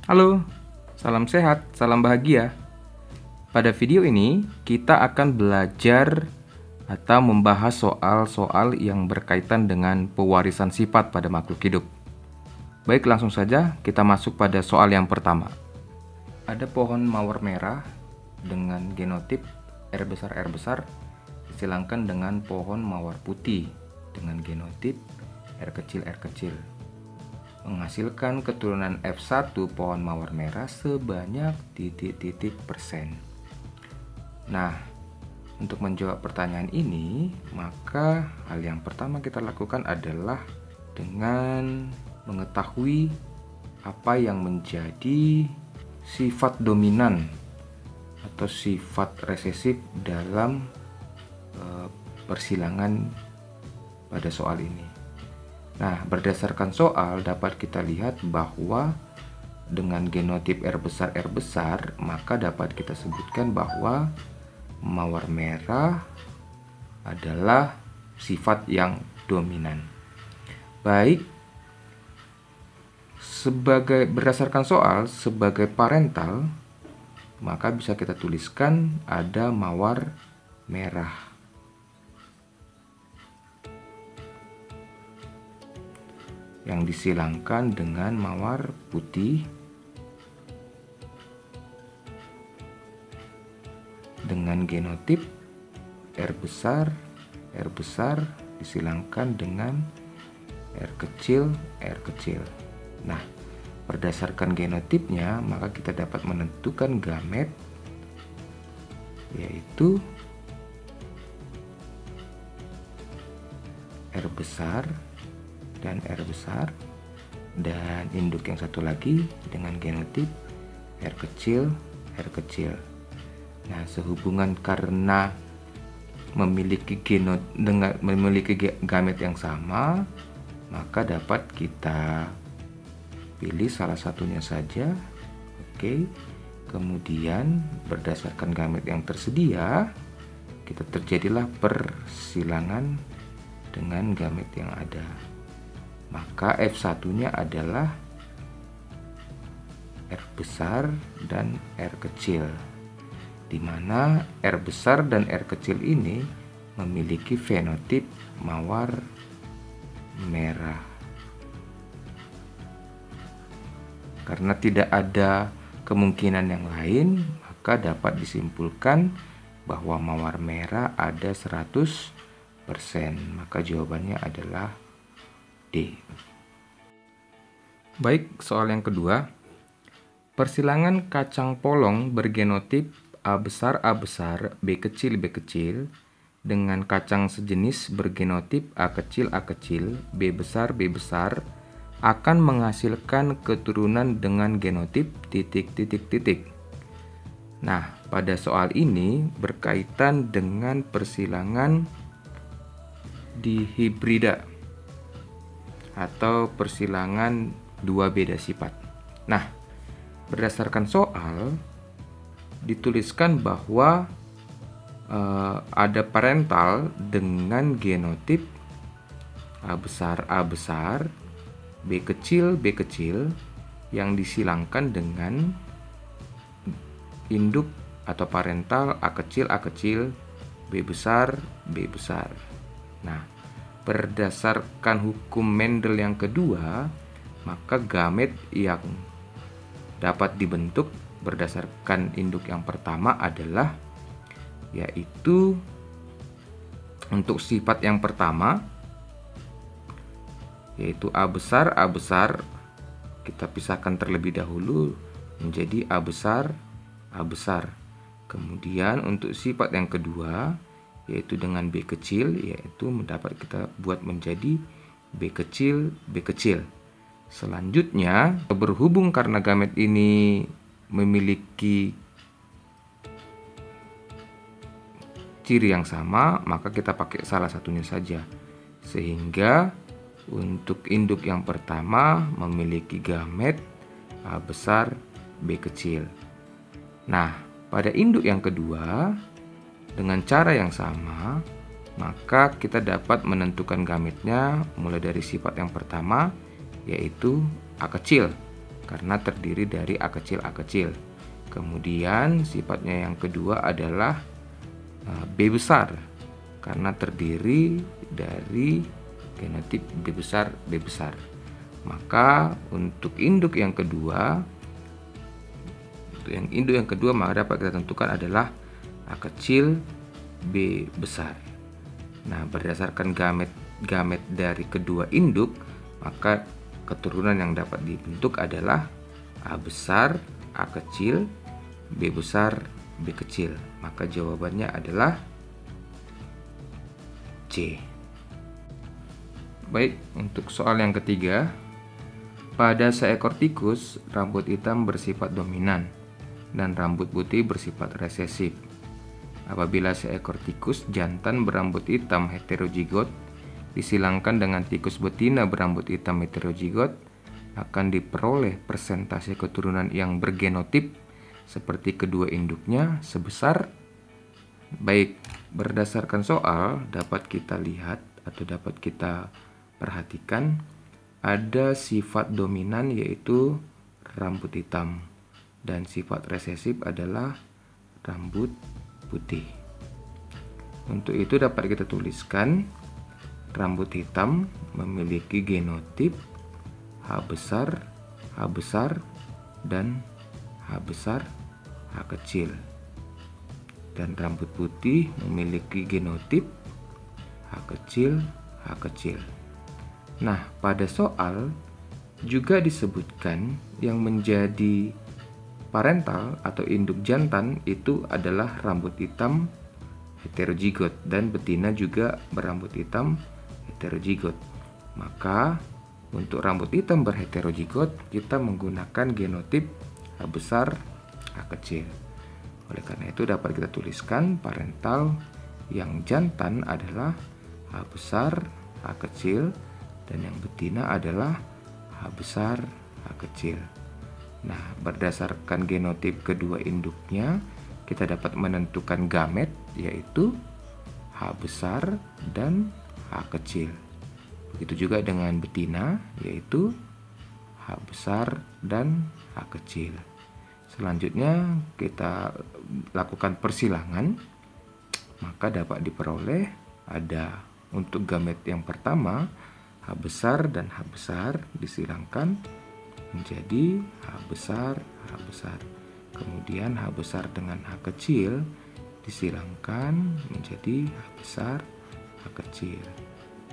Halo, salam sehat, salam bahagia. Pada video ini, kita akan belajar atau membahas soal-soal yang berkaitan dengan pewarisan sifat pada makhluk hidup. Baik, langsung saja kita masuk pada soal yang pertama. Ada pohon mawar merah dengan genotip R besar disilangkan dengan pohon mawar putih dengan genotip R kecil, menghasilkan keturunan F1 pohon mawar merah sebanyak titik-titik persen. Nah, untuk menjawab pertanyaan ini, maka hal yang pertama kita lakukan adalah dengan mengetahui apa yang menjadi sifat dominan atau sifat resesif dalam persilangan pada soal ini. Nah, berdasarkan soal dapat kita lihat bahwa dengan genotip R besar, maka dapat kita sebutkan bahwa mawar merah adalah sifat yang dominan. Baik, berdasarkan soal sebagai parental, maka bisa kita tuliskan ada mawar merah. Yang disilangkan dengan mawar putih dengan genotip R besar disilangkan dengan R kecil. Nah, berdasarkan genotipnya maka kita dapat menentukan gamet, yaitu R besar dan R besar, dan induk yang satu lagi dengan genotip R kecil. Nah, sehubungan karena memiliki gamet yang sama, maka dapat kita pilih salah satunya saja. Oke. Kemudian berdasarkan gamet yang tersedia, terjadilah persilangan dengan gamet yang ada. Maka F1-nya adalah R besar dan R kecil, di mana R besar dan R kecil ini memiliki fenotip mawar merah. Karena tidak ada kemungkinan yang lain, maka dapat disimpulkan bahwa mawar merah ada 100%. Maka jawabannya adalah D. Baik, soal yang kedua. Persilangan kacang polong bergenotip A besar, B kecil dengan kacang sejenis bergenotip A kecil, B besar akan menghasilkan keturunan dengan genotip titik. Nah, pada soal ini berkaitan dengan persilangan dihibrida atau persilangan dua beda sifat. Nah, berdasarkan soal dituliskan bahwa ada parental dengan genotip A besar, B kecil yang disilangkan dengan induk atau parental A kecil, B besar. Nah, berdasarkan hukum Mendel yang kedua, maka gamet yang dapat dibentuk berdasarkan induk yang pertama adalah, yaitu untuk sifat yang pertama, yaitu A besar, kita pisahkan terlebih dahulu menjadi A besar. Kemudian untuk sifat yang kedua, yaitu dengan B kecil, yaitu dapat kita buat menjadi B kecil. Selanjutnya, berhubung karena gamet ini memiliki ciri yang sama, maka kita pakai salah satunya saja. Sehingga untuk induk yang pertama memiliki gamet A besar, B kecil. Nah, pada induk yang kedua dengan cara yang sama, maka kita dapat menentukan gametnya mulai dari sifat yang pertama, yaitu A kecil. karena terdiri dari A kecil. Kemudian sifatnya yang kedua adalah B besar karena terdiri dari genotip B besar. Maka untuk induk yang kedua, maka dapat kita tentukan adalah A kecil B besar. Nah, berdasarkan gamet dari kedua induk, maka keturunan yang dapat dibentuk adalah A besar, A kecil, B besar, B kecil. Maka jawabannya adalah C. Baik, untuk soal yang ketiga, pada seekor tikus, rambut hitam bersifat dominan dan rambut putih bersifat resesif. Apabila seekor tikus jantan berambut hitam heterozigot disilangkan dengan tikus betina berambut hitam heterozigot, akan diperoleh persentase keturunan yang bergenotip seperti kedua induknya sebesar. Baik, berdasarkan soal dapat kita lihat atau dapat kita perhatikan ada sifat dominan yaitu rambut hitam dan sifat resesif adalah rambut putih. Untuk itu dapat kita tuliskan rambut hitam memiliki genotip H besar, dan H besar, H kecil. Dan rambut putih memiliki genotip H kecil. Nah, pada soal juga disebutkan yang menjadi parental atau induk jantan itu adalah rambut hitam heterozigot dan betina juga berambut hitam heterozigot. Maka untuk rambut hitam berheterozigot kita menggunakan genotip H besar, H kecil. Oleh karena itu dapat kita tuliskan parental yang jantan adalah H besar, H kecil, dan yang betina adalah H besar, H kecil. Nah, berdasarkan genotip kedua induknya, kita dapat menentukan gamet yaitu H besar dan H kecil. Begitu juga dengan betina yaitu H besar dan H kecil. Selanjutnya kita lakukan persilangan, maka dapat diperoleh ada untuk gamet yang pertama H besar dan H besar disilangkan menjadi H besar. Kemudian H besar dengan H kecil disilangkan menjadi H besar, H kecil.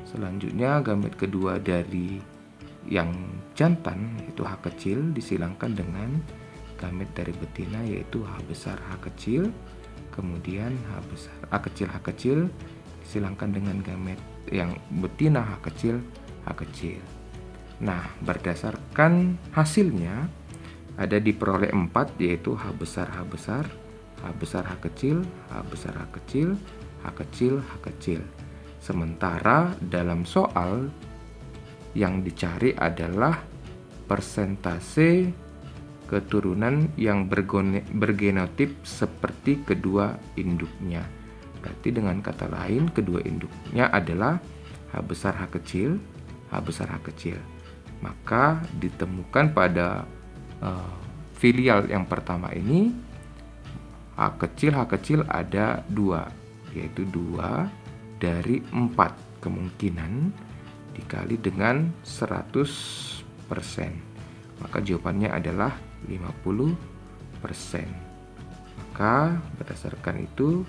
Selanjutnya gamet kedua dari yang jantan yaitu H kecil disilangkan dengan gamet dari betina yaitu H besar, H kecil. Kemudian H kecil disilangkan dengan gamet yang betina H kecil. Nah, berdasarkan hasilnya ada diperoleh 4 yaitu H besar, H besar, H kecil, H besar, H kecil. Sementara dalam soal yang dicari adalah persentase keturunan yang bergenotip seperti kedua induknya. Berarti dengan kata lain kedua induknya adalah H besar, H kecil, H besar, H kecil. Maka ditemukan pada filial yang pertama ini H kecil ada 2, yaitu 2 dari 4 kemungkinan dikali dengan 100%. Maka jawabannya adalah 50%. Maka berdasarkan itu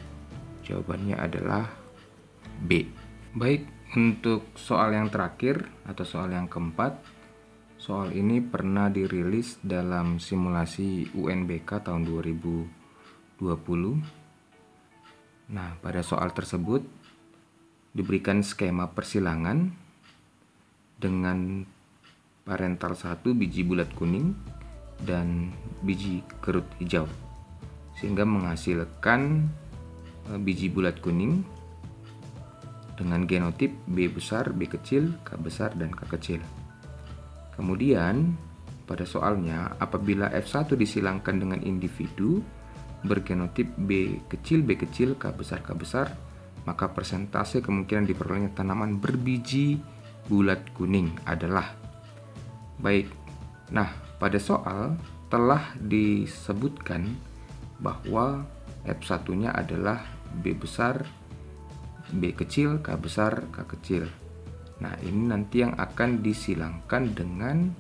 jawabannya adalah B. Baik, untuk soal yang terakhir atau soal yang keempat, soal ini pernah dirilis dalam simulasi UNBK tahun 2020. Nah, pada soal tersebut diberikan skema persilangan dengan parental 1 biji bulat kuning dan biji kerut hijau, sehingga menghasilkan biji bulat kuning dengan genotip B besar, B kecil, K besar, dan K kecil. Kemudian pada soalnya apabila F1 disilangkan dengan individu bergenotip B kecil, K besar, maka persentase kemungkinan diperolehnya tanaman berbiji bulat kuning adalah baik. Nah, pada soal telah disebutkan bahwa F1-nya adalah B besar, B kecil, K besar, K kecil. Nah, ini nanti yang akan disilangkan dengan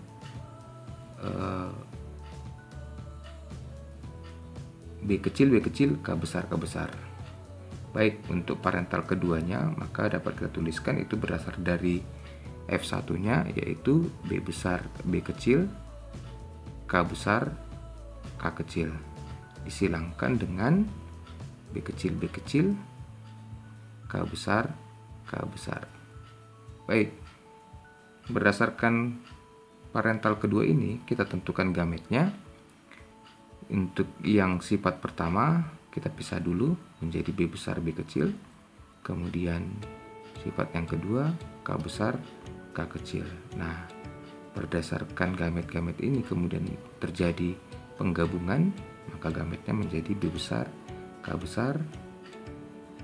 B kecil, K besar, K besar. Baik, untuk parental keduanya, maka dapat kita tuliskan itu berasal dari F1-nya, yaitu B besar, B kecil, K besar, K kecil. Disilangkan dengan B kecil, K besar, K besar. Baik, berdasarkan parental kedua ini, kita tentukan gametnya. Untuk yang sifat pertama, kita pisah dulu menjadi B besar, B kecil. Kemudian sifat yang kedua, K besar, K kecil. Nah, berdasarkan gamet-gamet ini kemudian terjadi penggabungan, maka gametnya menjadi B besar, K besar,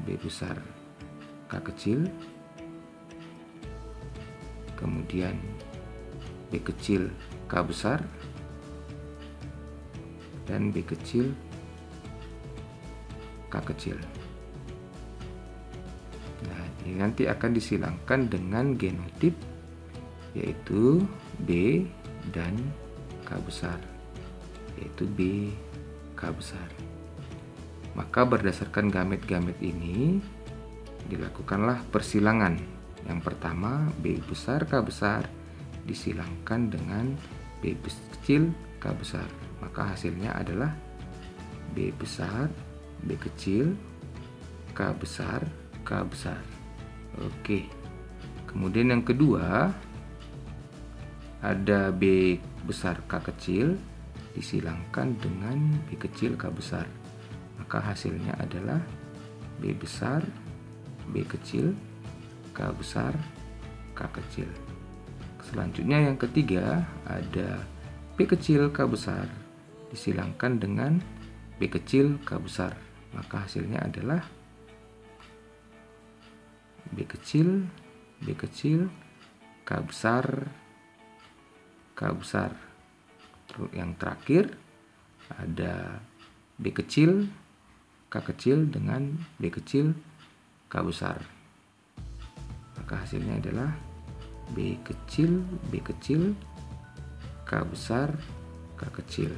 B besar, K kecil, kemudian B kecil, K besar, dan B kecil, K kecil. Nah, ini nanti akan disilangkan dengan genotip, yaitu B dan K besar, yaitu B, K besar. Maka berdasarkan gamet-gamet ini dilakukanlah persilangan. Yang pertama, B besar, K besar disilangkan dengan B kecil, K besar. Maka hasilnya adalah B besar, B kecil, K besar, K besar. Oke. Kemudian yang kedua, ada B besar, K kecil disilangkan dengan B kecil, K besar. Maka hasilnya adalah B besar, B kecil, K besar, K kecil. Selanjutnya yang ketiga, ada B kecil, K besar disilangkan dengan B kecil, K besar. Maka hasilnya adalah B kecil, K besar, K besar. Terus yang terakhir ada B kecil, K kecil dengan B kecil, K besar. Maka hasilnya adalah B kecil, K besar, K kecil.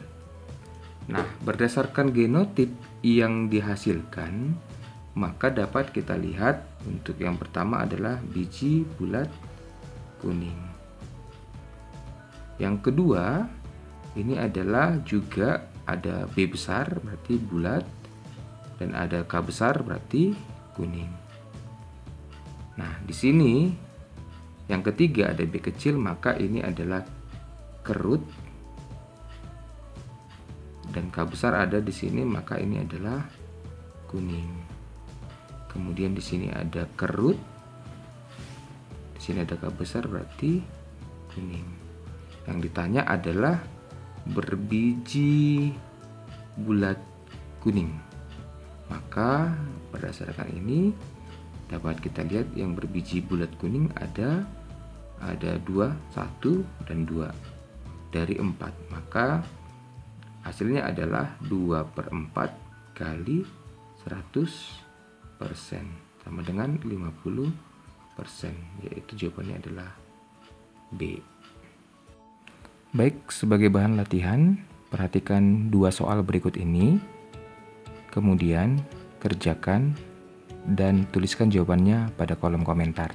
Nah, berdasarkan genotip yang dihasilkan, maka dapat kita lihat untuk yang pertama adalah biji bulat kuning. Yang kedua, ini adalah juga ada B besar berarti bulat dan ada K besar berarti kuning. Nah, di sini yang ketiga ada B kecil, maka ini adalah kerut, dan K besar ada di sini, maka ini adalah kuning. Kemudian di sini ada kerut, di sini ada K besar berarti kuning. Yang ditanya adalah berbiji bulat kuning. Maka berdasarkan ini dapat kita lihat yang berbiji bulat kuning ada 2, 1 dan 2 dari 4. Maka hasilnya adalah 2/4 kali 100% sama dengan 50%, yaitu jawabannya adalah B. Baik, sebagai bahan latihan, perhatikan 2 soal berikut ini, kemudian kerjakan dan tuliskan jawabannya pada kolom komentar.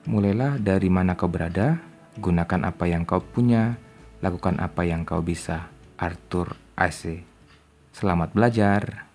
Mulailah dari mana kau berada, gunakan apa yang kau punya, lakukan apa yang kau bisa. Arthur Ace. Selamat belajar.